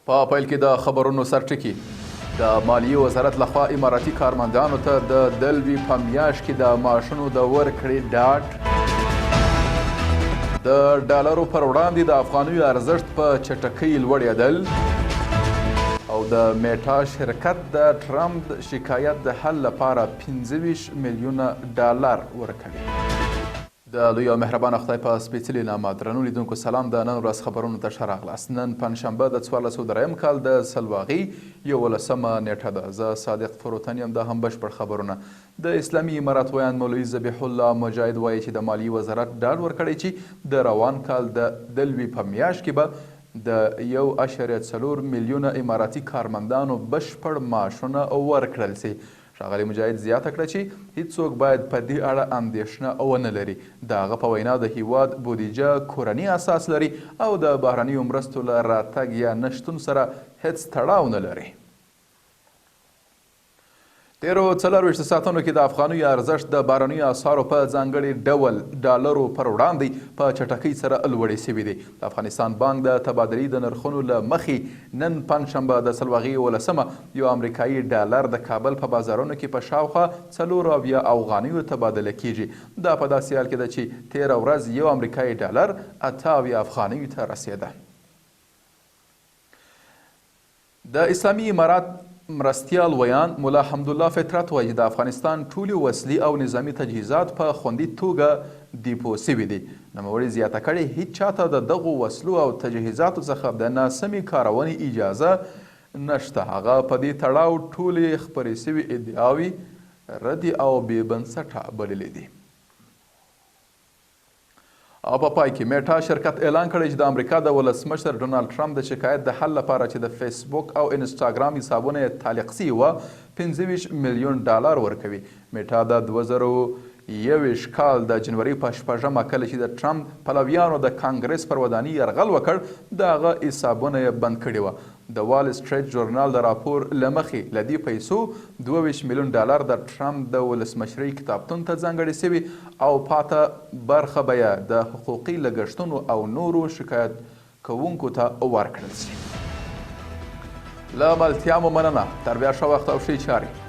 په پیل کې د خبرونو سرټکي د مالیې وزارت لخوا اماراتي کارمندانو ته د دلوي په میاشت کې د معاشونو د ورکړې ډاډ، د ډالرو پر وړاندې د افغانیو ارزښت په چټکۍ لوړېدل او د میټا شرکت د ټرمپ شکایت د حل لپاره 25 میلیونه ډالر ورکوي. د لوی او مهربانه خدای په سپېڅلي نامه درنو لیدونکو سلام. د نن ورځ خبرونو ته ښه راغلاست. نن پنجشنبه د 1403 کال د سلواغې 11مه نیټه ده. زه صادق فروتن یم. دا هم بشپړ خبرونه. د اسلامي امارات ویاند مولوي ذبیح الله مجاهد وایي چې د مالیې وزارت ډاډ ورکړی چې د روان کال د دلوي په میاشت کې به د 1.4 میلیونه اماراتي کارمندانو بشپړ معاشونه ورکړل سي. ښاغلي مجاهد زیاته کړه چې هیڅوک باید په دې اړه اندېښنه ونه لري. د هغه په وینا د هیواد بودیجه کورني اساس لري او د بهرنیو مرستو له راتګ یا نشتون سره هیڅ تړاو نه لري. تیرو 24 ساعتونو کې د افغانیو ارزښت د بهرنیو اسعارو په ځانګړي ډول ډالرو پر وړاندې په چټکۍ سره لوړې سوي دي. د افغانستان بانک د تبادلې د نرخونو له مخې نن پنجشنبه د سلواغې 11مه یو امریکایي ډالر د کابل په بازارونو کې په شاوخوا 4 افغانیو تبادله کیږي. دا په داسې حال کې ده چې تیره ورځ یو امریکایي ډالر 8 افغانیو ته رسېده. د اسلامي امارات مرستیال ویان مولا حمدالله فطرت وایي د افغانستان ټولې وسلې او نظامي تجهیزات په خوندي توګه دیپو سوي دي. نوموړي زیاته کړې هیڅ چاته د دغو وسلو او تجهیزاتو څخه د ناسمې کارونې اجازه نشته. هغه په دې تړاو ټولې خپرې سوي ادعاوې ردې او بې بنسټه بللې دي. او په پای کې میټا شرکت اعلان کړی چې د امریکا د ولسمشر ډونالډ ټرمپ د شکایت د حل لپاره چې د فیسبوک او انسټاګرام حسابونه یې تعلیق سوي وه 25 میلیون ډالر ورکوي. میټا د 2021 کال د جنوري په 6مه کله چې د ټرمپ پلویانو د کانګرس پر ودانۍ یرغل وکړ د هغه حسابونه یې بند کړي وه. د وال سټریټ ژورنال د راپور له مخې له دې پیسو 22 میلیون ډالر د ټرمپ د ولسمشرۍ کتابتون ته ځانګړې سوي او پاته برخه به یې د حقوقي لګښتونو او نورو شکایت کوونکو ته ورکړل سي. له ملتیا مو مننه. تر بیا ښه وخت او ښې چارې.